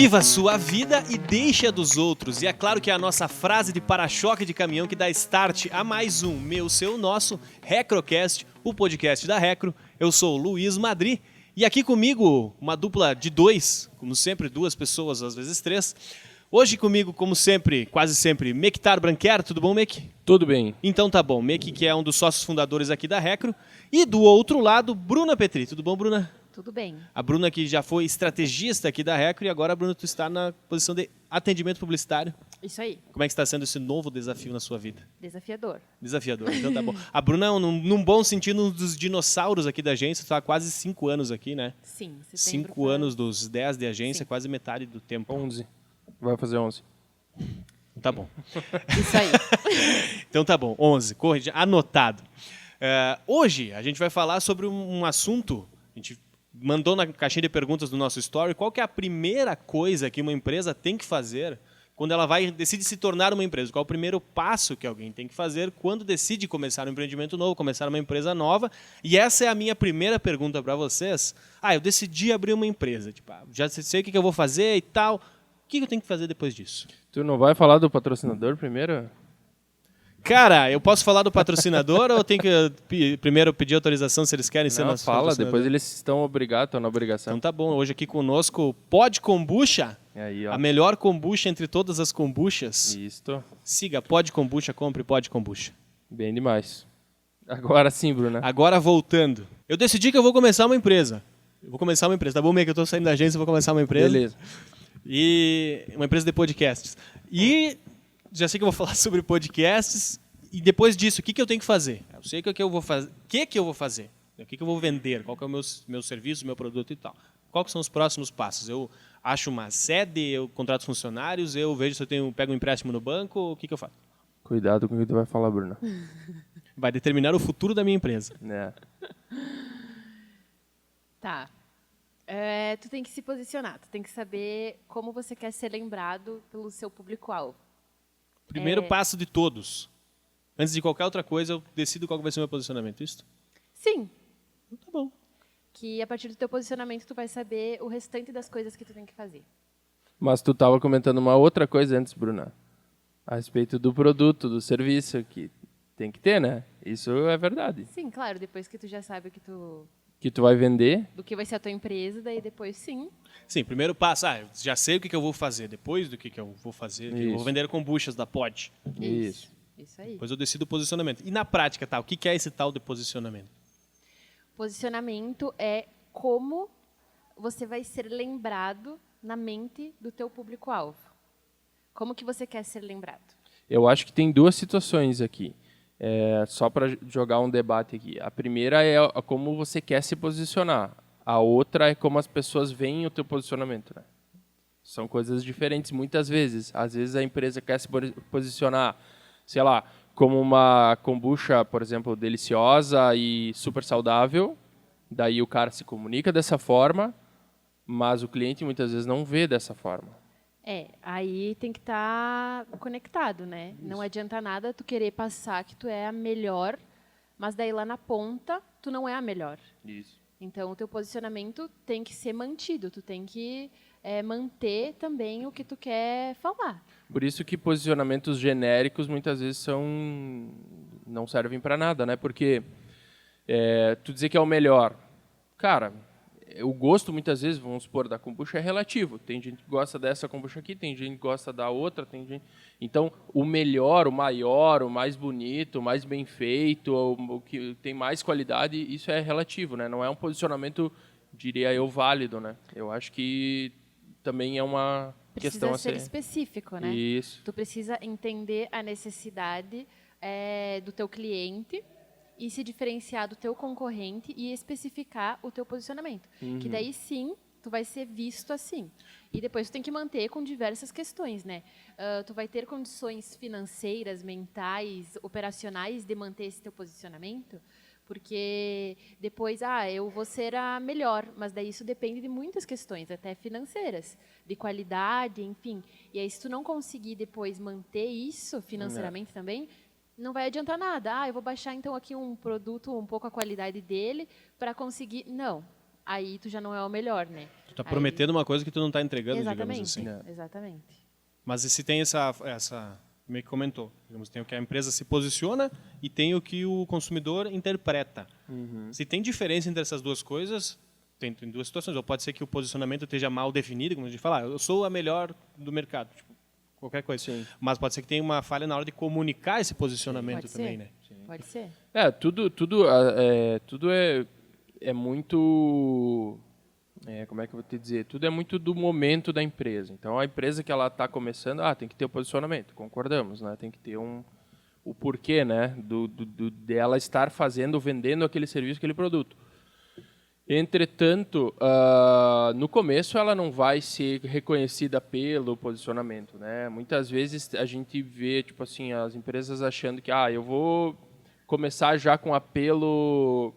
Viva a sua vida e deixe a dos outros. E é claro que é a nossa frase de para-choque de caminhão que dá start a mais um Meu, Seu, Nosso ReCroCast, o podcast da Recro. Eu sou o Luiz Madri e aqui comigo uma dupla de dois, como sempre, duas pessoas, às vezes três. Hoje comigo, como sempre, quase sempre, Mektar Branquer. Tudo bom, Mek? Tudo bem. Então tá bom. Mek, que é um dos sócios fundadores aqui da Recro. E do outro lado, Bruna Petri. Tudo bom, Bruna? Tudo bem. A Bruna que já foi estrategista aqui da Recro e agora, Bruna, tu está na posição de atendimento publicitário. Isso aí. Como é que está sendo esse novo desafio na sua vida? Desafiador. Desafiador, então tá bom. A Bruna é, num bom sentido, um dos dinossauros aqui da agência. Está há quase 5 anos aqui, né? Sim. 5 anos dos 10 de agência, Sim. quase metade do tempo. 11. Vai fazer 11. Tá bom. Isso aí. Então tá bom, 11. Corrige, anotado. Hoje a gente vai falar sobre um assunto. A gente mandou na caixinha de perguntas do nosso story qual que é a primeira coisa que uma empresa tem que fazer quando ela decide se tornar uma empresa. Qual é o primeiro passo que alguém tem que fazer quando decide começar um empreendimento novo, começar uma empresa nova. E essa é a minha primeira pergunta para vocês. Eu decidi abrir uma empresa. Tipo, já sei o que eu vou fazer e tal. O que eu tenho que fazer depois disso? Tu não vai falar do patrocinador primeiro? Cara, eu posso falar do patrocinador ou eu tenho que primeiro pedir autorização se eles querem ser Não, nosso fala, patrocinador? depois eles estão obrigados, estão na obrigação. Então tá bom, hoje aqui conosco Pod Kombucha, Aí, ó. a melhor kombucha entre todas as kombuchas. Isto, Siga Pod Kombucha, compre Pod Kombucha. bem demais. Agora sim, Bruna. Agora voltando, eu decidi que eu vou começar uma empresa. Eu vou começar uma empresa, tá bom, meio que eu tô saindo da agência, eu vou começar uma empresa. Beleza. E uma empresa de podcasts. E já sei que eu vou falar sobre podcasts. E depois disso, o que eu tenho que fazer? Eu sei o que eu vou fazer. O que eu vou fazer? O que eu vou vender? Qual que é o meu serviço, o meu produto e tal? Quais são os próximos passos? Eu acho uma sede, eu contrato funcionários, eu vejo se eu pego um empréstimo no banco, o que eu faço? Cuidado com o que tu vai falar, Bruna. Vai determinar o futuro da minha empresa. É. Tá. Tu tem que se posicionar. Tu tem que saber como você quer ser lembrado pelo seu público-alvo. Primeiro passo de todos. Antes de qualquer outra coisa, eu decido qual vai ser o meu posicionamento. Isso? Sim. Então tá bom. Que a partir do teu posicionamento tu vai saber o restante das coisas que tu tem que fazer. Mas tu estava comentando uma outra coisa antes, Bruna. A respeito do produto, do serviço, que tem que ter, né? Isso é verdade. Sim, claro. Depois que tu já sabe o Que tu vai vender. do que vai ser a tua empresa, daí depois sim. Sim, primeiro passo, eu já sei o que eu vou fazer. Depois do que eu vou fazer, eu vou Isso. vender kombuchas da Pod. Isso. Isso aí. Depois eu decido o posicionamento. E na prática, o que é esse tal de posicionamento? Posicionamento é como você vai ser lembrado na mente do teu público-alvo. Como que você quer ser lembrado? Eu acho que tem duas situações aqui. Só para jogar um debate aqui. A primeira é como você quer se posicionar. A outra é como as pessoas veem o teu posicionamento, né? São coisas diferentes muitas vezes. Às vezes a empresa quer se posicionar, sei lá, como uma kombucha, por exemplo, deliciosa e super saudável. Daí o cara se comunica dessa forma, mas o cliente muitas vezes não vê dessa forma. Aí tem que estar conectado, né? Isso. Não adianta nada tu querer passar que tu é a melhor, mas daí lá na ponta tu não é a melhor. Isso. Então o teu posicionamento tem que ser mantido, tu tem que manter também o que tu quer falar. Por isso que posicionamentos genéricos muitas vezes não servem para nada, né? Porque tu dizer que é o melhor, cara, o gosto muitas vezes, vamos supor, da kombucha é relativo. Tem gente que gosta dessa kombucha aqui, tem gente que gosta da outra, tem gente... Então, o melhor, o maior, o mais bonito, o mais bem feito, o que tem mais qualidade, isso é relativo, né? Não é um posicionamento, diria eu, válido, né? Eu acho que também é uma questão a Precisa ser ser... específico, né? Isso. Tu precisa entender a necessidade do teu cliente e se diferenciar do teu concorrente e especificar o teu posicionamento. Que daí sim, tu vai ser visto assim. E depois tu tem que manter com diversas questões, né? Tu vai ter condições financeiras, mentais, operacionais de manter esse teu posicionamento, porque depois, eu vou ser a melhor, mas daí isso depende de muitas questões, até financeiras, de qualidade, enfim. E aí se tu não conseguir depois manter isso financeiramente também, não vai adiantar nada. Eu vou baixar então aqui um produto, um pouco a qualidade dele, para conseguir... Não. Aí tu já não é o melhor, né? Tu tá prometendo uma coisa que tu não tá entregando, Exatamente, digamos assim. exatamente. Mas e se tem essa meio que comentou, digamos, tem o que a empresa se posiciona e tem o que o consumidor interpreta. Se tem diferença entre essas duas coisas, tem duas situações. Ou pode ser que o posicionamento esteja mal definido, como a gente fala, eu sou a melhor do mercado, tipo, qualquer coisa. Sim. Mas pode ser que tenha uma falha na hora de comunicar esse posicionamento Pode também, ser. né? Pode ser. Tudo é muito... como é que eu vou te dizer? Tudo é muito do momento da empresa. Então, a empresa que ela está começando, tem que ter o posicionamento, concordamos, né? Tem que ter o porquê, né? Dela estar vendendo aquele serviço, aquele produto. Entretanto, no começo ela não vai ser reconhecida pelo posicionamento, né? Muitas vezes a gente vê, tipo assim, as empresas achando que, eu vou começar já com apelo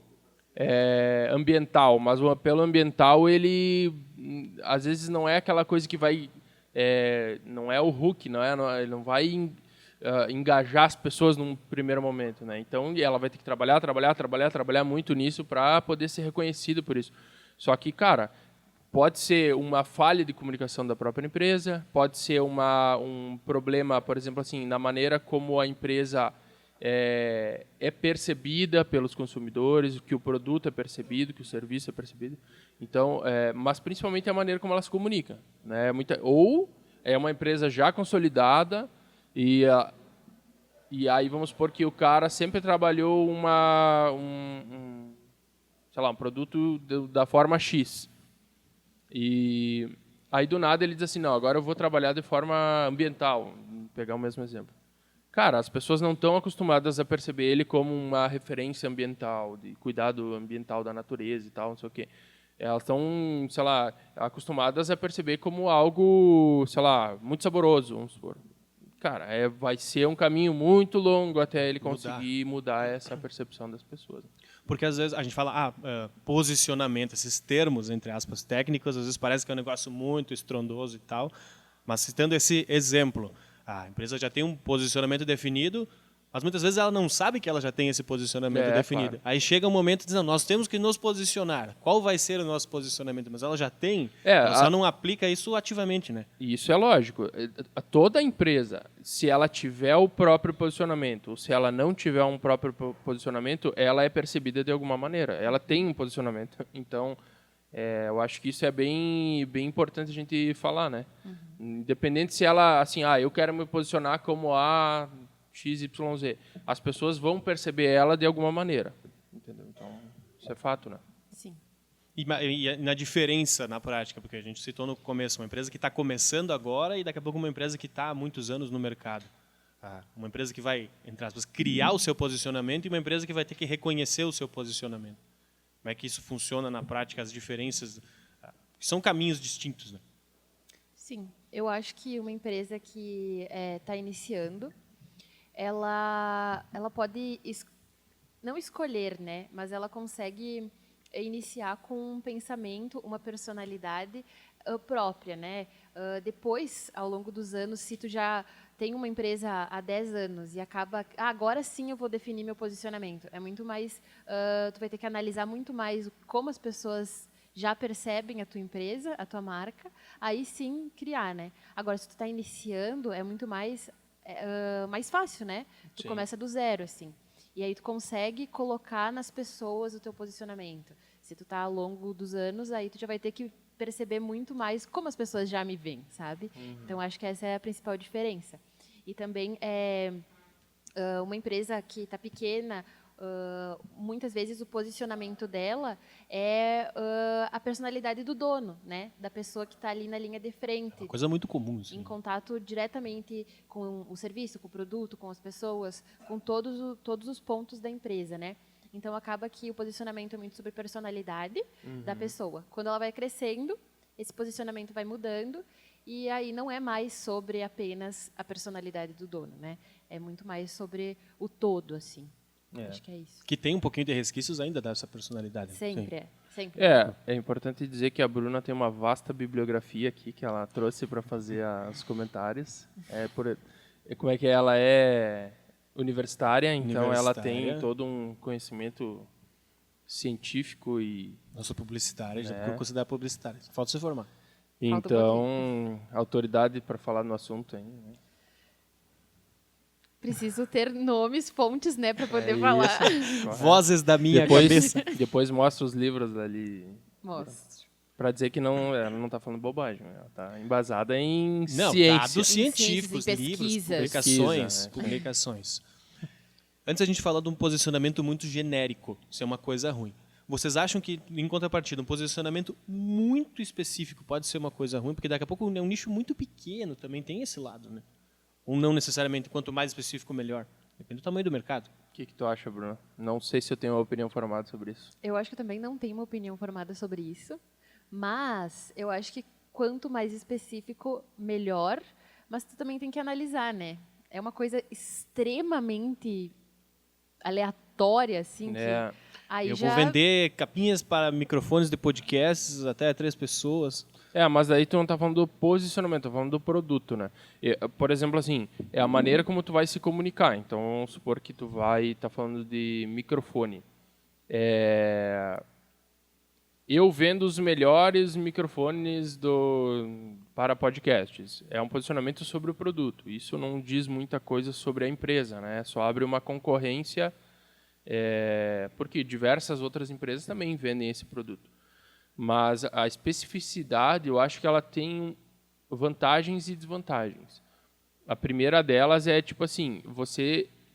ambiental, mas o apelo ambiental, ele às vezes não é aquela coisa que vai, não é o hook, ele não vai engajar as pessoas num primeiro momento, né? Então, ela vai ter que trabalhar muito nisso para poder ser reconhecido por isso. Só que, cara, pode ser uma falha de comunicação da própria empresa, pode ser um problema, por exemplo, assim, na maneira como a empresa é percebida pelos consumidores, que o produto é percebido, que o serviço é percebido. Então, mas principalmente a maneira como ela se comunica, né? Ou é uma empresa já consolidada e aí vamos supor que o cara sempre trabalhou sei lá, um produto da forma X. E aí do nada ele diz assim, não, agora eu vou trabalhar de forma ambiental, vou pegar o mesmo exemplo. Cara, as pessoas não estão acostumadas a perceber ele como uma referência ambiental, de cuidado ambiental da natureza e tal, não sei o quê. Elas estão, sei lá, acostumadas a perceber como algo, sei lá, muito saboroso, vamos supor. Cara, vai ser um caminho muito longo até ele conseguir mudar essa percepção das pessoas. Porque às vezes a gente fala, posicionamento, esses termos, entre aspas, técnicos, às vezes parece que é um negócio muito estrondoso e tal, mas citando esse exemplo, a empresa já tem um posicionamento definido, mas muitas vezes ela não sabe que ela já tem esse posicionamento definido. Claro. Aí chega um momento e diz, não, nós temos que nos posicionar. Qual vai ser o nosso posicionamento? Mas ela já tem, ela só não aplica isso ativamente, né? E isso é lógico. Toda empresa, se ela tiver o próprio posicionamento, ou se ela não tiver um próprio posicionamento, ela é percebida de alguma maneira. Ela tem um posicionamento. Então, eu acho que isso é bem, bem importante a gente falar, né? Independente se ela, assim, eu quero me posicionar como a XYZ. As pessoas vão perceber ela de alguma maneira. Entendeu? Então, isso é fato, né? Sim. E na diferença na prática, porque a gente citou no começo, uma empresa que está começando agora e daqui a pouco uma empresa que está há muitos anos no mercado. Uma empresa que vai, entre aspas, criar o seu posicionamento e uma empresa que vai ter que reconhecer o seu posicionamento. Como é que isso funciona na prática, as diferenças? São caminhos distintos, né? Sim. Eu acho que uma empresa que está iniciando, ela pode não escolher, né? Mas ela consegue iniciar com um pensamento, uma personalidade própria, né? Depois, ao longo dos anos, se tu já tem uma empresa há 10 anos e acaba, agora sim eu vou definir meu posicionamento. É muito mais, tu vai ter que analisar muito mais como as pessoas já percebem a tua empresa, a tua marca, aí sim criar, né? Agora, se tu está iniciando, é muito mais fácil, né? Tu começa do zero, assim. E aí tu consegue colocar nas pessoas o teu posicionamento. Se tu tá ao longo dos anos, aí tu já vai ter que perceber muito mais como as pessoas já me veem, sabe? Então, acho que essa é a principal diferença. E também, uma empresa que está pequena, muitas vezes o posicionamento dela é a personalidade do dono, né? Da pessoa que está ali na linha de frente. Uma coisa muito comum, assim. Em contato diretamente com o serviço, com o produto, com as pessoas, com todos os pontos da empresa, né? Então, acaba que o posicionamento é muito sobre personalidade da pessoa. Quando ela vai crescendo, esse posicionamento vai mudando e aí não é mais sobre apenas a personalidade do dono, né? É muito mais sobre o todo, assim. Acho que é isso. Que tem um pouquinho de resquícios ainda dessa personalidade. Sempre sempre. É importante dizer que a Bruna tem uma vasta bibliografia aqui que ela trouxe para fazer os comentários. Como é que ela é universitária, então ela tem todo um conhecimento científico e... Eu sou publicitário, já procuro considerar publicitário. Só falta se formar. Então, autoridade para falar no assunto ainda, né? Preciso ter nomes, fontes, né, para poder falar. Vozes da minha cabeça. Depois mostra os livros ali. Mostra. Para dizer que ela não está falando bobagem, ela está embasada em Não, ciência. dados científicos, em livros, pesquisas. publicações. Pesquisa, Publicações. Antes a gente falou de um posicionamento muito genérico. Isso é uma coisa ruim. Vocês acham que, em contrapartida, um posicionamento muito específico pode ser uma coisa ruim? Porque daqui a pouco é um nicho muito pequeno, também tem esse lado, né? Ou não necessariamente, quanto mais específico, melhor. Depende do tamanho do mercado. O que tu acha, Bruno? Não sei se eu tenho uma opinião formada sobre isso. Eu acho que eu também não tenho uma opinião formada sobre isso, mas eu acho que quanto mais específico, melhor. Mas tu também tem que analisar, né? É uma coisa extremamente aleatória, assim, que aí Eu já... vou vender capinhas para microfones de podcasts até 3 pessoas. Mas daí tu não tá falando do posicionamento, tá falando do produto, né? Por exemplo, assim, é a maneira como tu vai se comunicar. Então, vamos supor que tu vai estar falando de microfone. Eu vendo os melhores microfones para podcasts. É um posicionamento sobre o produto. Isso não diz muita coisa sobre a empresa, né? Só abre uma concorrência, porque diversas outras empresas também vendem esse produto. Mas a especificidade, eu acho que ela tem vantagens e desvantagens. A primeira delas é, tipo assim,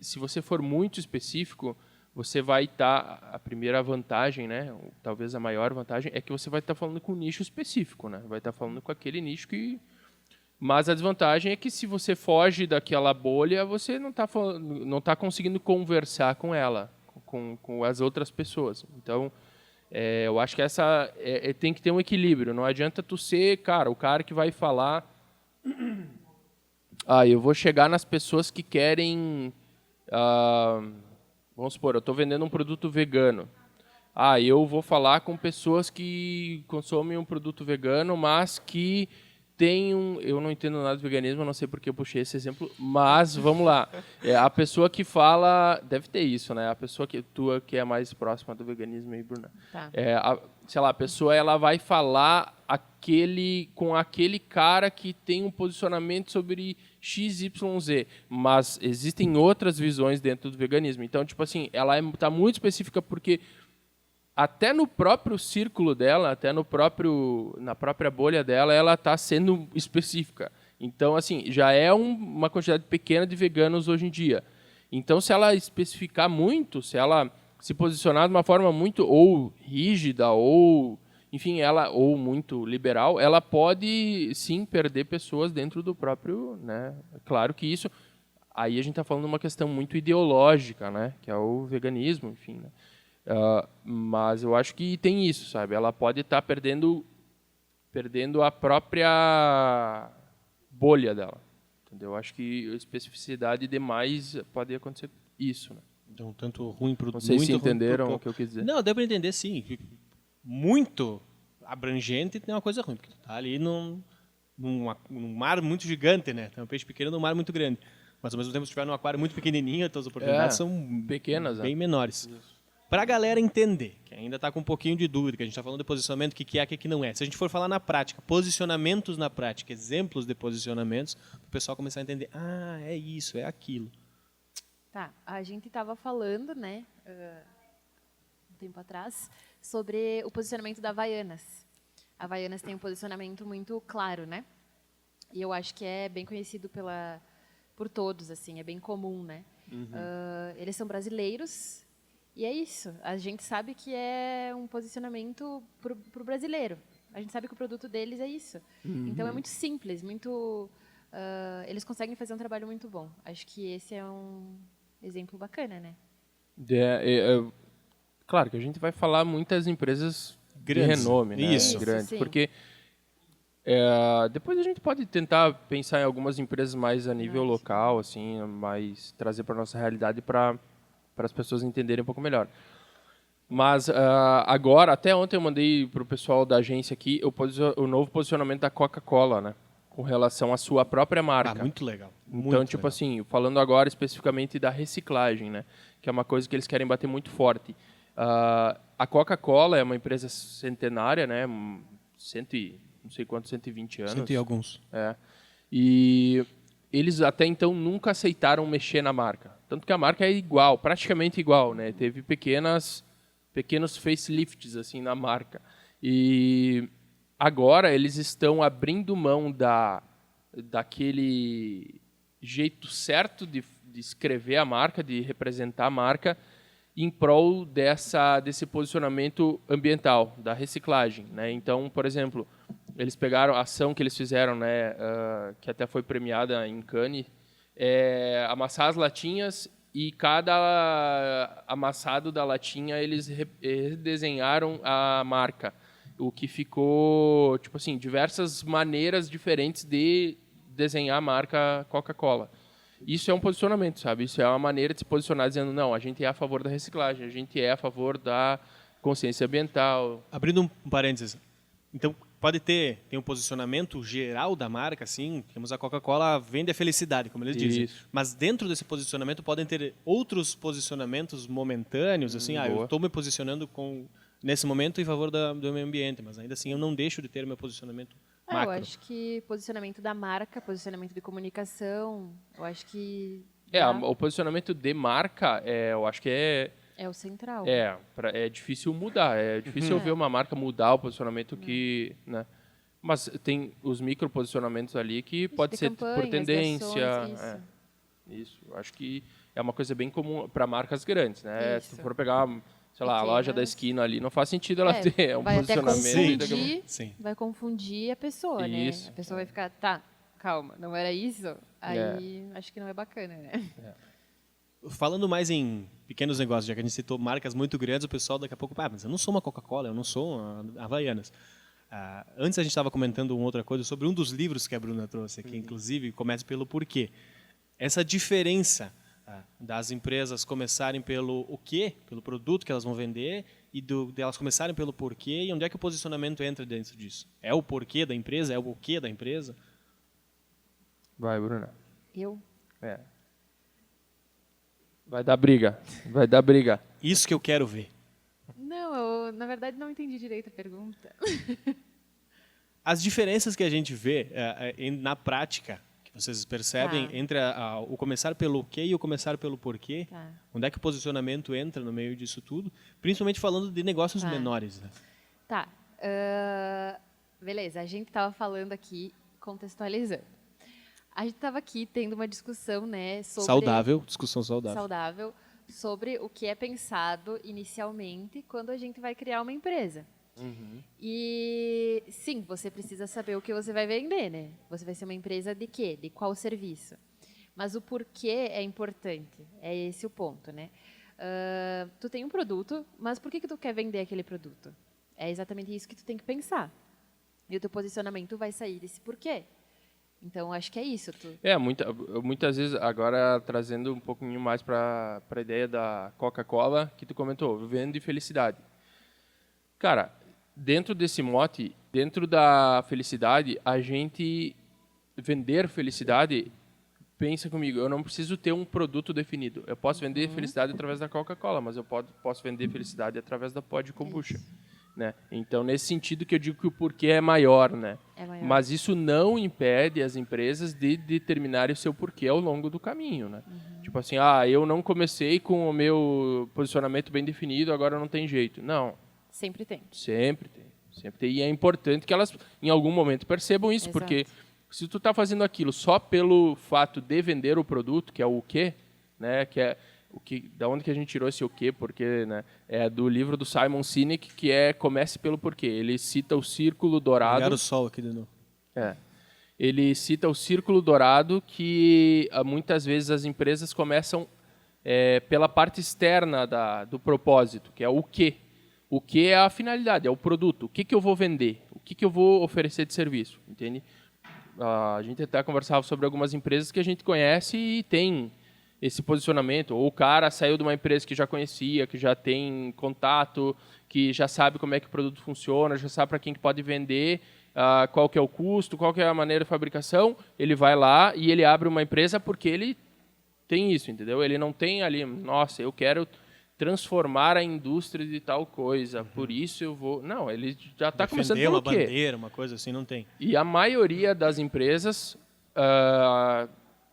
se você for muito específico, você vai estar... a primeira vantagem, né, talvez a maior vantagem, é que você vai estar falando com um nicho específico, né? Vai estar falando com aquele nicho que... Mas a desvantagem é que se você foge daquela bolha, você não está conseguindo conversar com ela, com as outras pessoas. Então... eu acho que tem que ter um equilíbrio. Não adianta tu ser, cara, o cara que vai falar... eu vou chegar nas pessoas que querem... vamos supor, eu estou vendendo um produto vegano. Eu vou falar com pessoas que consomem um produto vegano, mas que tem eu não entendo nada de veganismo, eu não sei porque eu puxei esse exemplo, mas vamos lá. A pessoa que fala... Deve ter isso, né? A pessoa que é mais próxima do veganismo aí, Bruna. Tá. A pessoa ela vai falar com aquele cara que tem um posicionamento sobre XYZ, mas existem outras visões dentro do veganismo. Então, tipo assim, ela está muito específica porque... até no próprio círculo dela, na própria bolha dela, ela está sendo específica. Então, assim, já é uma quantidade pequena de veganos hoje em dia. Então, se ela especificar muito, se ela se posicionar de uma forma muito ou rígida ou, enfim, ou muito liberal, ela pode, sim, perder pessoas dentro do próprio, né? Claro que isso... Aí a gente está falando de uma questão muito ideológica, né? Que é o veganismo, enfim, né? Mas eu acho que tem isso, sabe? Ela pode estar perdendo a própria bolha dela. Entendeu? Eu acho que especificidade demais pode acontecer isso, né? Então, tanto ruim para o... Não sei se entenderam o que eu quis dizer. Não, deu para entender, sim. Muito abrangente tem uma coisa ruim, porque tu tá ali num mar muito gigante, né? Tem um peixe pequeno num mar muito grande. Mas, ao mesmo tempo, se estiver num aquário muito pequenininho, então as oportunidades são pequenas, bem menores. Para a galera entender, que ainda está com um pouquinho de dúvida, que a gente está falando de posicionamento, o que é, o que não é. Se a gente for falar na prática, posicionamentos na prática, exemplos de posicionamentos, o pessoal começar a entender, é isso, é aquilo. Tá, a gente estava falando, né, um tempo atrás, sobre o posicionamento da Havaianas. A Havaianas tem um posicionamento muito claro, né? E eu acho que é bem conhecido por todos, assim, é bem comum, né? Eles são brasileiros. E é isso. A gente sabe que é um posicionamento para o brasileiro. A gente sabe que o produto deles é isso. Então é muito simples, muito. Eles conseguem fazer um trabalho muito bom. Acho que esse é um exemplo bacana, né? Claro que a gente vai falar muitas empresas grandes, de renome, né? Isso, grandes, sim. Porque depois a gente pode tentar pensar em algumas empresas mais a nível local, assim, mais trazer para nossa realidade para as pessoas entenderem um pouco melhor. Mas agora, até ontem eu mandei para o pessoal da agência aqui o novo posicionamento da Coca-Cola, né? Com relação à sua própria marca. Muito legal. Então, tipo assim, falando agora especificamente da reciclagem, né? Que é uma coisa que eles querem bater muito forte. A Coca-Cola é uma empresa centenária, né? Não sei quantos, 120 anos. Cento e alguns. É. E eles até então nunca aceitaram mexer na marca. Tanto que a marca é igual, praticamente igual, né? Teve pequenos facelifts assim na marca. E agora eles estão abrindo mão daquele jeito certo de escrever a marca, de representar a marca, em prol desse posicionamento ambiental, da reciclagem, né? Então, por exemplo, eles pegaram a ação que eles fizeram, né, que até foi premiada em Cannes, amassar as latinhas e cada amassado da latinha eles redesenharam a marca, o que ficou, tipo assim, diversas maneiras diferentes de desenhar a marca Coca-Cola. Isso é um posicionamento, sabe? Isso é uma maneira de se posicionar dizendo, não, a gente é a favor da reciclagem, a gente é a favor da consciência ambiental. Abrindo um parênteses, então tem um posicionamento geral da marca, assim, temos a Coca-Cola vende a felicidade, como eles dizem. Isso. Mas dentro desse posicionamento podem ter outros posicionamentos momentâneos, assim, eu boa. estou me posicionando nesse momento em favor do meio ambiente, mas ainda assim eu não deixo de ter meu posicionamento macro. Eu acho que posicionamento da marca, posicionamento de comunicação, eu acho que... O posicionamento de marca, eu acho que é o central. É difícil mudar, é difícil eu ver uma marca mudar o posicionamento que, né? Mas tem os micro posicionamentos ali que pode ser por tendência. Ações, isso. Acho que é uma coisa bem comum para marcas grandes, né? Isso. Se for pegar, sei lá, a loja da esquina ali, não faz sentido ela ter um vai posicionamento. Sim. Vai confundir a pessoa, Isso. né? A pessoa vai ficar, tá, calma, não era isso? Aí acho que não é bacana, né? Falando mais em pequenos negócios, já que a gente citou marcas muito grandes, o pessoal daqui a pouco, mas eu não sou uma Coca-Cola, eu não sou uma Havaianas. Antes a gente estava comentando uma outra coisa sobre um dos livros que a Bruna trouxe aqui, inclusive, começa pelo porquê. Essa diferença das empresas começarem pelo o quê, pelo produto que elas vão vender, e delas começarem pelo porquê, e onde é que o posicionamento entra dentro disso? É o porquê da empresa? É o quê da empresa? Vai, Bruna. Eu? Vai dar briga. Isso que eu quero ver. Não, eu, na verdade, não entendi direito a pergunta. As diferenças que a gente vê na prática, que vocês percebem, entre o começar pelo quê e o começar pelo porquê, onde é que o posicionamento entra no meio disso tudo, principalmente falando de negócios menores. Né? Tá. Beleza, a gente estava falando aqui, contextualizando. A gente estava aqui tendo uma discussão, né, sobre... Discussão saudável. Sobre o que é pensado inicialmente quando a gente vai criar uma empresa. E, sim, você precisa saber o que você vai vender, né? Você vai ser uma empresa de quê? De qual serviço? Mas o porquê é importante. É esse o ponto, né? Tu tem um produto, mas por que tu quer vender aquele produto? É exatamente isso que tu tem que pensar. E o teu posicionamento vai sair desse porquê. Então, acho que é isso. Muitas vezes, agora trazendo um pouquinho mais para a ideia da Coca-Cola, que tu comentou, vivendo de felicidade. Cara, dentro desse mote, dentro da felicidade, a gente vender felicidade, pensa comigo, eu não preciso ter um produto definido. Eu posso vender felicidade através da Coca-Cola, mas eu posso vender felicidade através da Pod Kombucha. Né? Então, nesse sentido que eu digo que o porquê é maior, né? Mas isso não impede as empresas de determinarem o seu porquê ao longo do caminho, né? Tipo assim, eu não comecei com o meu posicionamento bem definido, agora não tem jeito. Não. Sempre tem. Sempre tem. E é importante que elas, em algum momento, percebam isso, porque se tu está fazendo aquilo só pelo fato de vender o produto, que é o quê, né? Da onde que a gente tirou esse o quê? Porque, né? É do livro do Simon Sinek, que é Comece pelo Porquê. Ele cita o círculo dourado. Pegar o sol aqui de novo. Ele cita o círculo dourado que muitas vezes as empresas começam pela parte externa do propósito, que é o quê. O que é a finalidade, é o produto. O que eu vou vender? O que eu vou oferecer de serviço? Entende? A gente até conversava sobre algumas empresas que a gente conhece e tem esse posicionamento. Ou o cara saiu de uma empresa que já conhecia, que já tem contato, que já sabe como é que o produto funciona, já sabe para quem que pode vender, qual que é o custo, qual que é a maneira de fabricação. Ele vai lá e ele abre uma empresa porque ele tem isso, entendeu? Ele não tem ali, nossa, eu quero transformar a indústria de tal coisa, por isso eu vou... Não, ele já está começando Defender pelo uma quê? bandeira, uma coisa assim, não tem. E a maioria das empresas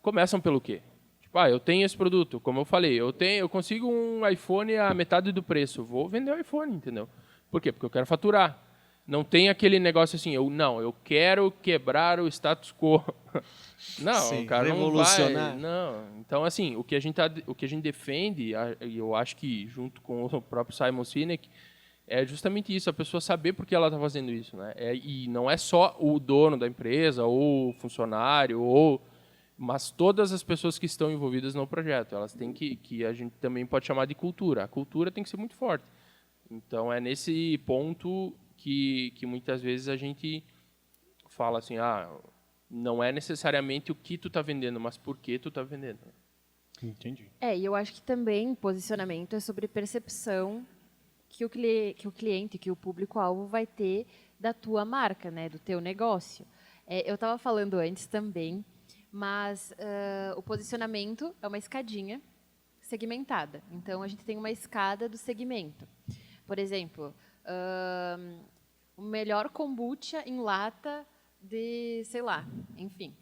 começam pelo quê? Tipo, eu tenho esse produto, como eu falei, eu consigo um iPhone a metade do preço, vou vender o iPhone, entendeu? Por quê? Porque eu quero faturar. Não tem aquele negócio assim, eu quero quebrar o status quo. Não, Sim, o cara revolucionar. não vai. Não. Então, assim, o que a gente defende, e eu acho que junto com o próprio Simon Sinek, é justamente isso, a pessoa saber por que ela está fazendo isso, né? E não é só o dono da empresa, ou o funcionário, mas todas as pessoas que estão envolvidas no projeto. Elas têm que a gente também pode chamar de cultura. A cultura tem que ser muito forte. Então, é nesse ponto que muitas vezes a gente fala assim, não é necessariamente o que tu está vendendo, mas por que tu está vendendo. Entendi. E eu acho que também posicionamento é sobre percepção que o cliente, que o público-alvo vai ter da tua marca, né, do teu negócio. Eu estava falando antes também, mas o posicionamento é uma escadinha segmentada. Então, a gente tem uma escada do segmento. Por exemplo, o melhor kombucha em lata de, sei lá, enfim.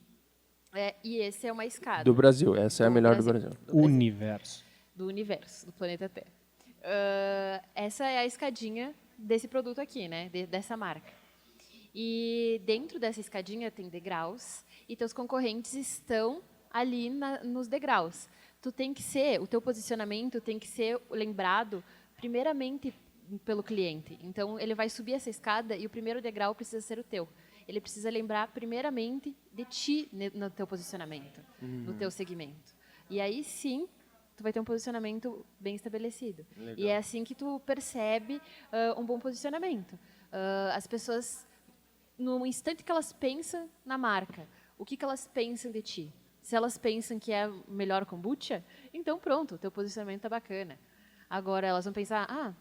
E esse é uma escada. Do Brasil, essa é a melhor do Brasil. Universo. Do universo, do planeta Terra. Essa é a escadinha desse produto aqui, né? Dessa marca. E dentro dessa escadinha tem degraus e teus concorrentes estão ali nos degraus. O teu posicionamento tem que ser lembrado primeiramente pelo cliente. Então, ele vai subir essa escada e o primeiro degrau precisa ser o teu. Ele precisa lembrar primeiramente de ti no teu posicionamento, no teu segmento. E aí sim, tu vai ter um posicionamento bem estabelecido. Legal. E é assim que tu percebe um bom posicionamento. As pessoas, no instante que elas pensam na marca, o que elas pensam de ti? Se elas pensam que é o melhor kombucha, então pronto, o teu posicionamento tá bacana. Agora elas vão pensar,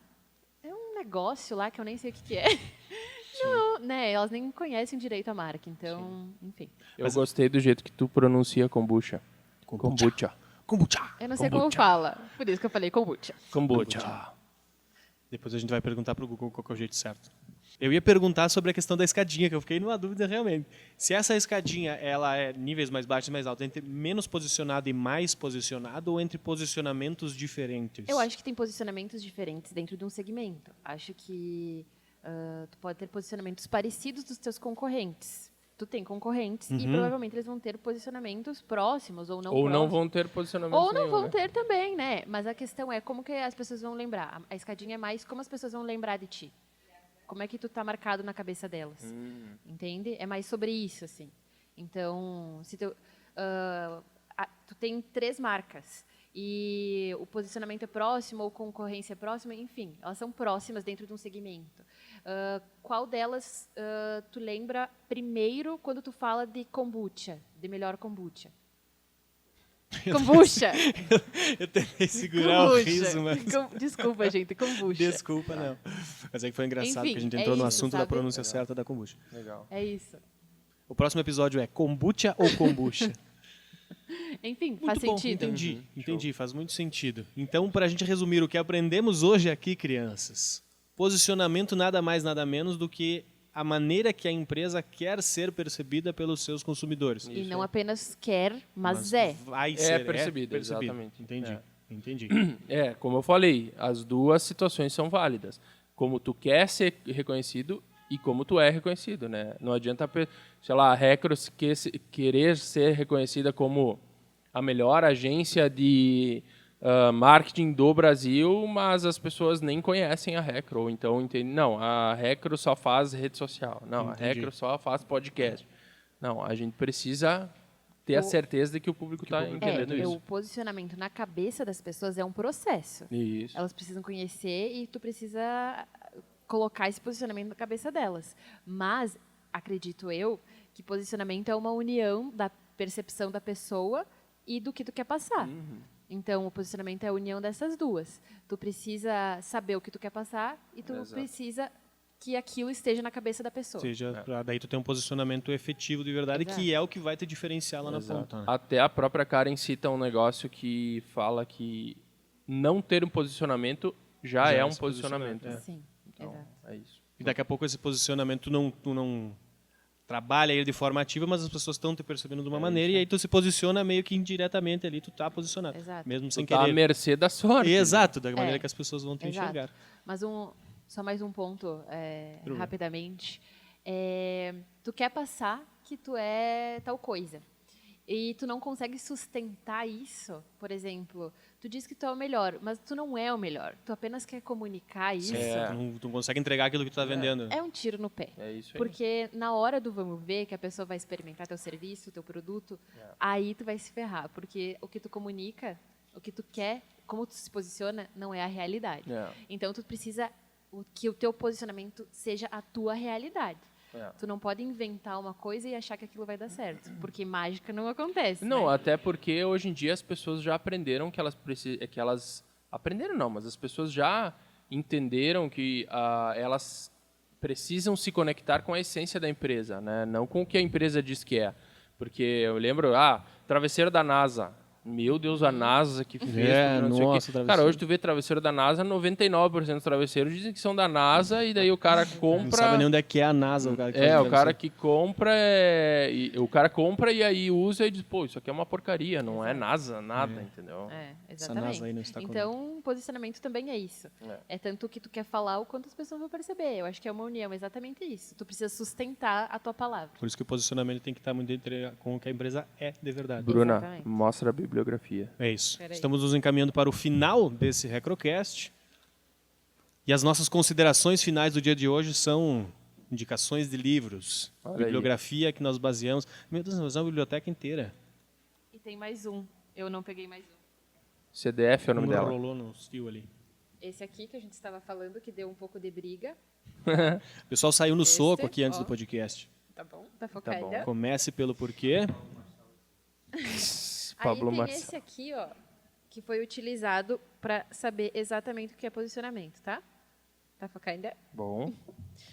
é um negócio lá que eu nem sei o que é. Não, né? Elas nem conhecem direito a marca, então, enfim. Eu gostei do jeito que tu pronuncia kombucha. Kombucha. Eu não sei como fala, por isso que eu falei kombucha. Kombucha. Depois a gente vai perguntar pro Google qual que é o jeito certo. Eu ia perguntar sobre a questão da escadinha, que eu fiquei numa dúvida realmente. Se essa escadinha ela é níveis mais baixos e mais altos, entre menos posicionado e mais posicionado ou entre posicionamentos diferentes? Eu acho que tem posicionamentos diferentes dentro de um segmento. Acho que tu pode ter posicionamentos parecidos dos teus concorrentes. Tu tem concorrentes e provavelmente eles vão ter posicionamentos próximos ou não Ou próximos. não vão ter posicionamento Ou não nenhum, vão né? ter também, né? Mas a questão é como que as pessoas vão lembrar. A escadinha é mais como as pessoas vão lembrar de ti. Como é que tu tá marcado na cabeça delas. Entende? É mais sobre isso, assim. Então, se tu tem 3 marcas e o posicionamento é próximo ou concorrência é próxima, enfim, elas são próximas dentro de um segmento. Qual delas tu lembra primeiro quando tu fala de kombucha, de melhor kombucha? Kombucha! Eu tentei segurar o riso, mas... Desculpa, gente, kombucha. Desculpa, não. Mas é que foi engraçado Enfim, que a gente é entrou no isso, assunto da sabe? pronúncia certa da kombucha. Legal. É isso. O próximo episódio é kombucha ou kombucha? Enfim, Muito faz bom, sentido? entendi, faz muito sentido. Então, para a gente resumir o que aprendemos hoje aqui, crianças, posicionamento nada mais, nada menos do que a maneira que a empresa quer ser percebida pelos seus consumidores. E não apenas quer, mas é. Vai ser percebido, exatamente. Entendi. Como eu falei, as duas situações são válidas. Como tu quer ser reconhecido e como tu é reconhecido, né? Não adianta, sei lá, a Recros querer ser reconhecida como a melhor agência de marketing do Brasil, mas as pessoas nem conhecem a Recro. Ou então, não, a Recro só faz rede social. Não, a Recro só faz podcast. Não, a gente precisa ter a certeza de que o público está entendendo isso. O posicionamento na cabeça das pessoas é um processo. Isso. Elas precisam conhecer e tu precisa colocar esse posicionamento na cabeça delas. Mas, acredito eu, que posicionamento é uma união da percepção da pessoa e do que tu quer passar. Então, o posicionamento é a união dessas duas. Tu precisa saber o que tu quer passar e tu precisa que aquilo esteja na cabeça da pessoa. Ou seja, daí tu tem um posicionamento efetivo de verdade, que é o que vai te diferenciar lá na ponta. Né? Até a própria Karen cita um negócio que fala que não ter um posicionamento já Já é é um esse posicionamento. posicionamento, Sim, Então, exato. é isso. E daqui a pouco esse posicionamento tu não trabalha ele de forma ativa, mas as pessoas estão te percebendo de uma maneira e aí tu se posiciona meio que indiretamente ali, tu tá posicionado. Exato. Mesmo sem Tu tá à querer. mercê da sorte. Exato, da maneira É. que as pessoas vão te Exato. enxergar. Mas só mais um ponto, Tudo bem. rapidamente. Tu quer passar que tu é tal coisa. E tu não consegue sustentar isso. Por exemplo, tu diz que tu é o melhor, mas tu não é o melhor. Tu apenas quer comunicar isso. Tu não consegue entregar aquilo que tu tá vendendo. É um tiro no pé. É isso aí. Porque na hora do vamos ver, que a pessoa vai experimentar teu serviço, teu produto, aí tu vai se ferrar. Porque o que tu comunica, o que tu quer, como tu se posiciona, não é a realidade. É. Então tu precisa que o teu posicionamento seja a tua realidade. É. Tu não pode inventar uma coisa e achar que aquilo vai dar certo, porque mágica não acontece. Não, né? até porque hoje em dia as pessoas já aprenderam que elas aprenderam não, mas as pessoas já entenderam que elas precisam se conectar com a essência da empresa, né? Não com o que a empresa diz que é. Porque eu lembro, travesseiro da NASA. Meu Deus, a NASA que fez. É, não sei o quê. nossa, Cara, travesseiro. hoje tu vê travesseiro da NASA, 99% dos travesseiros dizem que são da NASA e daí o cara compra. Não sabe nem onde é que é a NASA, o cara que faz É, o cara travesseiro. que compra o cara compra e aí usa e diz, pô, isso aqui é uma porcaria, não é NASA, nada, entendeu? Essa Exatamente. NASA aí não está Então, posicionamento também é isso. É tanto o que tu quer falar, o quanto as pessoas vão perceber. Eu acho que é uma união, exatamente isso. Tu precisa sustentar a tua palavra. Por isso que o posicionamento tem que estar muito com o que a empresa é de verdade. Bruna, Exatamente. mostra a bibliografia. É isso. Peraí. Estamos nos encaminhando para o final desse Recrocast. E as nossas considerações finais do dia de hoje são indicações de livros, Olha aí. bibliografia que nós baseamos. Meu Deus, nós é uma biblioteca inteira. E tem mais um. Eu não peguei mais um. CDF é o nome dela. Rolou no fio ali. Esse aqui que a gente estava falando, que deu um pouco de briga. O pessoal saiu no Esse, soco aqui antes ó. do podcast. Tá bom? Tá focada? bom. Comece pelo porquê. Aí Pablo tem Marçal. esse aqui, ó, que foi utilizado para saber exatamente o que é posicionamento, tá? Tá focada? Bom.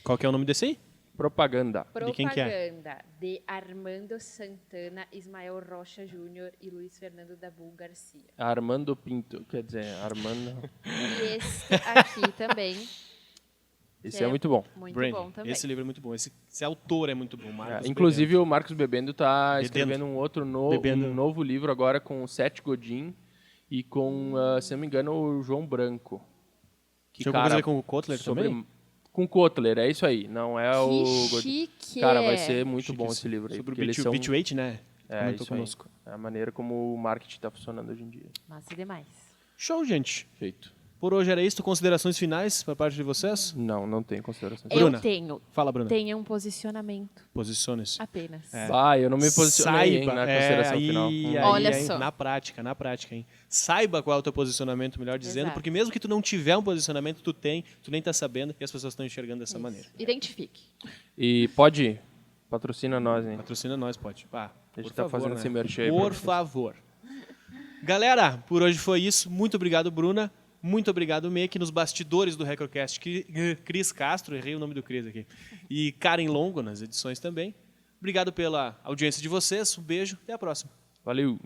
Qual que é o nome desse aí? Propaganda. De quem que é? Propaganda de Armando Santana, Ismael Rocha Júnior e Luiz Fernando Dabu Garcia. Armando Pinto, quer dizer, Armando. E esse aqui também, Esse é muito bom. muito Branding. bom também. Esse livro é muito bom. Esse autor é muito bom. Marcos Inclusive o Marcos Bebendo está Bebendo. escrevendo Bebendo. um novo livro agora com o Seth Godin e com, se não me engano, o João Branco. Que, Tinha alguma coisa a ver com o Kotler também? Com Kotler, é isso aí. Não é o Que Godin. chique! Cara, vai ser muito Chique bom isso. esse livro aí. Sobre o porque eles são... B2H, né? É, Comentou isso aí. conosco. É a maneira como o marketing está funcionando hoje em dia. Massa demais. Show, gente. Feito. Por hoje era isso. Considerações finais por parte de vocês? Não tem consideração. Bruna. Eu tenho. Fala, Bruna. Tenha um posicionamento Posicione-se. apenas. Eu não me posicionei hein, na consideração final. Olha só. Na prática, hein? Saiba qual é o teu posicionamento, melhor dizendo, Exato. porque mesmo que tu não tiver um posicionamento, tu nem tá sabendo e as pessoas estão enxergando dessa Isso. maneira. Identifique. E pode, patrocina nós, hein? Patrocina nós, pode. A gente Por tá favor, fazendo né? esse merchan aí Por pra vocês. favor. Galera, por hoje foi isso. Muito obrigado, Bruna. Muito obrigado, Meque, nos bastidores do Recrocast. Cris Castro, errei o nome do Cris aqui. E Karen Longo nas edições também. Obrigado pela audiência de vocês. Um beijo. Até a próxima. Valeu!